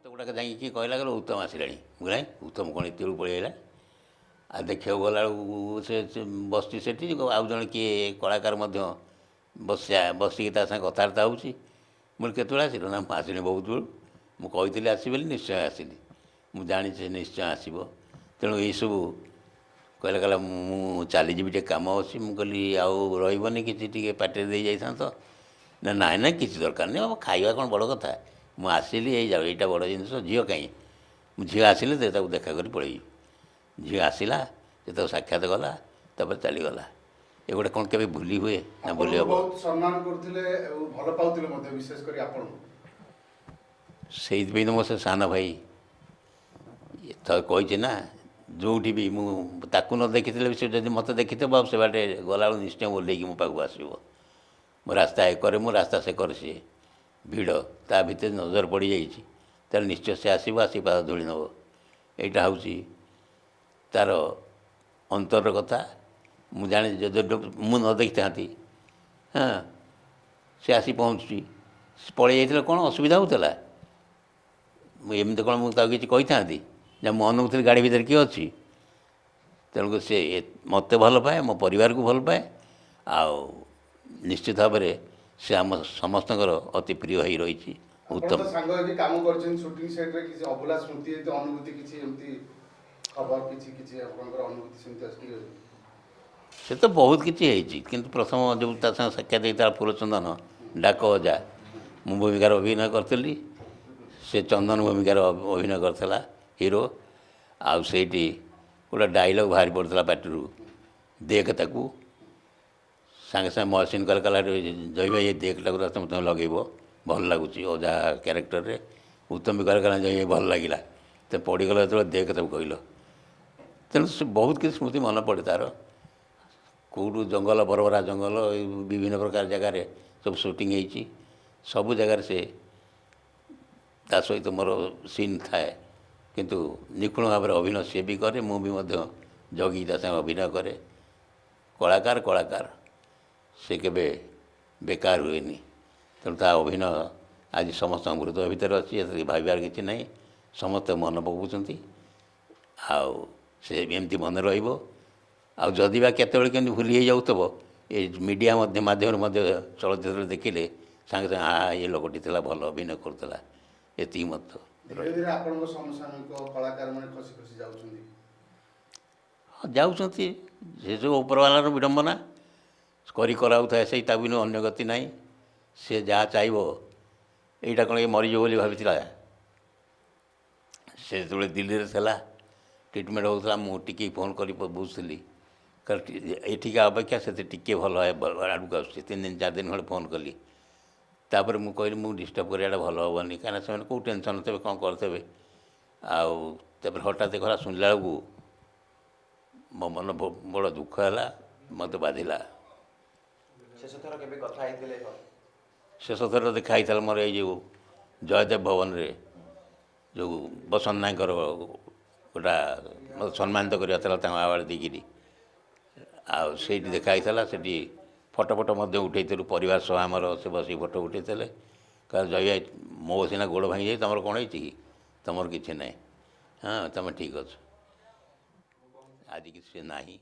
ମୋତେ ଗୁଡ଼ାକ ଯାଇକି କିଏ କହିଲା ଗଲେ ଉତ୍ତମ ଆସିଲାଣି ମୁଁ ନାହିଁ ଉତ୍ତମ କ'ଣ ଏତେବେଳକୁ ପଳେଇ ଆସିଲା ଆଉ ଦେଖିବାକୁ ଗଲାବେଳକୁ ସେ ବସିଛି ସେଠି ଆଉ ଜଣେ କିଏ କଳାକାର ମଧ୍ୟ ବସିକି ତା ସାଙ୍ଗେ କଥାବାର୍ତ୍ତା ହେଉଛି ମୁଁ କେତେବେଳେ ଆସିଲ ନା ମୁଁ ଆସିଲି ବହୁତ ବେଳୁ ମୁଁ କହିଥିଲି ଆସିବି ବୋଲି ନିଶ୍ଚୟ ଆସିଲି ମୁଁ ଜାଣିଛି ସେ ନିଶ୍ଚୟ ଆସିବ ତେଣୁ ଏଇସବୁ କହିଲା ମୁଁ ଚାଲିଯିବି ଟିକେ କାମ ଅଛି ମୁଁ କହିଲି ଆଉ ରହିବନି କିଛି ଟିକେ ପାଟିରେ ଦେଇ ଯାଇଥାନ୍ତ ନା ନାଇଁ ନାଇଁ କିଛି ଦରକାର ନାହିଁ ଆମ ଖାଇବା କ'ଣ ବଡ଼ କଥା ମୁଁ ଆସିଲି ଯାଉ ଏଇଟା ବଡ଼ ଜିନିଷ ଝିଅ କାହିଁ ମୁଁ ଝିଅ ଆସିଲେ ତାକୁ ଦେଖା କରି ପଳେଇବି ଝିଅ ଆସିଲା ସେ ତାକୁ ସାକ୍ଷାତ କଲା ତାପରେ ଚାଲିଗଲା ଏଗୁଡ଼ା କ'ଣ କେବେ ଭୁଲି ହୁଏ ନା ଭୁଲି ହେବ ସମ୍ମାନ କରୁଥିଲେ ଭଲ ପାଉଥିଲେ ମଧ୍ୟ ବିଶେଷ କରି ଆପଣ ସେଇଥିପାଇଁ ତ ମୋ ସେ ସାନ ଭାଇ ତ କହିଛି ନା ଯେଉଁଠି ବି ମୁଁ ତାକୁ ନ ଦେଖିଥିଲେ ବି ସେ ଯଦି ମୋତେ ଦେଖିଥିବ ଆଉ ସେ ବାଟେ ଗଲାବେଳକୁ ନିଶ୍ଚୟ ଓହ୍ଲେଇକି ମୋ ପାଖକୁ ଆସିବ ମୋ ରାସ୍ତା ଏକରେ ମୁଁ ରାସ୍ତା ସେକରେ ସିଏ ଭିଡ଼ ତା ଭିତରେ ନଜର ପଡ଼ିଯାଇଛି ତାହେଲେ ନିଶ୍ଚୟ ସେ ଆସିବ ଆସି ପାଦ ଧୂଳି ନେବ ଏଇଟା ହେଉଛି ତା'ର ଅନ୍ତରର କଥା ମୁଁ ଜାଣେ ଯଦି ମୁଁ ନ ଦେଖିଥାନ୍ତି ହଁ ସେ ଆସି ପହଞ୍ଚୁଛି ପଳେଇ ଯାଇଥିଲେ କ'ଣ ଅସୁବିଧା ହେଉଥିଲା ମୁଁ ଏମିତି କ'ଣ ମୁଁ ତାକୁ କିଛି କହିଥାନ୍ତି ଯେ ମୁଁ ଅନଉଥିଲି ଗାଡ଼ି ଭିତରେ କିଏ ଅଛି ତେଣୁକରି ସେ ମୋତେ ଭଲ ପାଏ ମୋ ପରିବାରକୁ ଭଲ ପାଏ ଆଉ ନିଶ୍ଚିତ ଭାବରେ ସେ ଆମ ସମସ୍ତଙ୍କର ଅତି ପ୍ରିୟ ହୋଇ ରହିଛି ଉତ୍ତମ ସାଙ୍ଗ ହେଇକି କାମ କରିଛନ୍ତି ସୁଟିଂ ସେଟ୍ରେ କିଛି ଅଭୁଲା ସ୍ମୃତି ଅନୁଭୂତି କିଛି ଏମିତି ଖବର କିଛି ଆପଣଙ୍କର ଅନୁଭୂତି ସେମିତି ଅଛି ସେ ତ ବହୁତ କିଛି ହେଇଛି କିନ୍ତୁ ପ୍ରଥମ ଯେଉଁ ତା ସାଙ୍ଗେ ସାକ୍ଷାତ ହେଇଥିଲା ଫୁଲଚନ୍ଦନ ଡାକ ଅଜା ମୁଁ ଭୂମିକାରେ ଅଭିନୟ କରିଥିଲି ସେ ଚନ୍ଦନ ଭୂମିକାରେ ଅଭିନୟ କରିଥିଲା ହିରୋ ଆଉ ସେଇଠି ଗୋଟେ ଡାଇଲଗ୍ ବାହାରି ପଡ଼ିଥିଲା ପାଟିରୁ ଦେଖ ତାକୁ ସାଙ୍ଗେ ସାଙ୍ଗେ ମହସିନ କହିଲା ଜୟ ଭାଇ ଏ ଦେଖଟାକୁ ତୁମେ ଲଗେଇବ ଭଲ ଲାଗୁଛି ଅଜା କ୍ୟାରେକ୍ଟରରେ ଉତ୍ତମ ବି କହିଲା ଜୟ ଭଲ ଲାଗିଲା ତ ପଡ଼ିଗଲା ଯେତେବେଳେ ଦେଖ ତାକୁ କହିଲ ତେଣୁ ସେ ବହୁତ କିଛି ସ୍ମୃତି ମନେ ପଡ଼େ ତା'ର କେଉଁଠୁ ଜଙ୍ଗଲ ବରବରା ଜଙ୍ଗଲ ବିଭିନ୍ନ ପ୍ରକାର ଜାଗାରେ ସବୁ ସୁଟିଂ ହେଇଛି ସବୁ ଜାଗାରେ ସେ ତା ସହିତ ମୋର ସିନ୍ ଥାଏ କିନ୍ତୁ ନିଖୁଣ ଭାବରେ ଅଭିନୟ ସିଏ ବି କରେ ମୁଁ ବି ମଧ୍ୟ ଜଗିକି ତା ସାଙ୍ଗେ ଅଭିନୟ କରେ କଳାକାର ସେ କେବେ ବେକାର ହୁଏନି ତେଣୁ ତା ଅଭିନୟ ଆଜି ସମସ୍ତଙ୍କ ହୃଦୟ ଭିତରେ ଅଛି ଏଥିରେ ଭାବିବାର କିଛି ନାହିଁ ସମସ୍ତେ ମନେ ପକାଉଛନ୍ତି ଆଉ ସେ ଏମିତି ମନେ ରହିବ ଆଉ ଯଦି ବା କେତେବେଳେ କେମିତି ଭୁଲି ହେଇଯାଉଥିବ ଏ ମିଡ଼ିଆ ମାଧ୍ୟମରେ ମଧ୍ୟ ଚଳଚ୍ଚିତ୍ର ଦେଖିଲେ ସାଙ୍ଗେ ସାଙ୍ଗେ ଏ ଲୋକଟି ଥିଲା ଭଲ ଅଭିନୟ କରୁଥିଲା ଏତିକି ମଧ୍ୟ ଆପଣଙ୍କ ସମସାମୟିକ କଳାକାରମାନେ ଖସି ଖସି ଯାଉଛନ୍ତି ଯାଉଛନ୍ତି ସେ ଯେଉଁ ଉପରବାଲାର ବିଡ଼ମ୍ବନା କରାଉଥାଏ ସେଇ ତା ବିନୁ ଅନ୍ୟ ଗତି ନାହିଁ ସେ ଯାହା ଚାହିଁବ ଏଇଟା କ'ଣ ଏ ମରିଯିବ ବୋଲି ଭାବିଥିଲା ସେ ଯେତେବେଳେ ଦିଲ୍ଲୀରେ ଥିଲା ଟ୍ରିଟମେଣ୍ଟ ହେଉଥିଲା ମୁଁ ଟିକେ ଫୋନ୍ କରି ବୁଝୁଥିଲି କାରଣ ଏଠିକା ଅପେକ୍ଷା ସେତେ ଟିକେ ଭଲ ଆଡ଼କୁ ଆସୁଛି 3 ଦିନ 4 ଦିନ ଖଣ୍ଡେ ଫୋନ୍ କଲି ତାପରେ ମୁଁ କହିଲି ମୁଁ ଡିଷ୍ଟର୍ବ କରିବାଟା ଭଲ ହେବନି କାହିଁକିନା ସେମାନେ କେଉଁ ଟେନସନ୍ ଥିବେ କ'ଣ କରିଥିବେ ଆଉ ତାପରେ ହଠାତ୍ ଖରା ଶୁଣିଲା ବେଳକୁ ମୋ ମନ ବଡ଼ ଦୁଃଖ ହେଲା ମୋତେ ବାଧିଲା ଶେଷ ଥର ଦେଖା ହେଇଥିଲା ମୋର ଏଇ ଯେଉଁ ଜୟଦେବ ଭବନରେ ଯେଉଁ ବସନ୍ତ ନାୟକଙ୍କର ଗୋଟା ମୋତେ ସମ୍ମାନିତ କରିବା ଥିଲା ତାଙ୍କ ଆୱାର୍ଡ଼ ଦେଇକିରି ଆଉ ସେଇଠି ଦେଖା ହେଇଥିଲା ସେଠି ଫଟୋ ମଧ୍ୟ ଉଠେଇଥିଲୁ ପରିବାର ସହ ଆମର ସେ ବସିକି ଫଟୋ ଉଠେଇଥିଲେ କାରଣ ଜୟ ମୋ ସିନା ଗୋଡ଼ ଭାଙ୍ଗି ଯାଇ ତୁମର କ'ଣ ହେଇଛି କି ତୁମର କିଛି ନାହିଁ ହଁ ତୁମେ ଠିକ୍ ଅଛ ଆଜି କିଛି ନାହିଁ।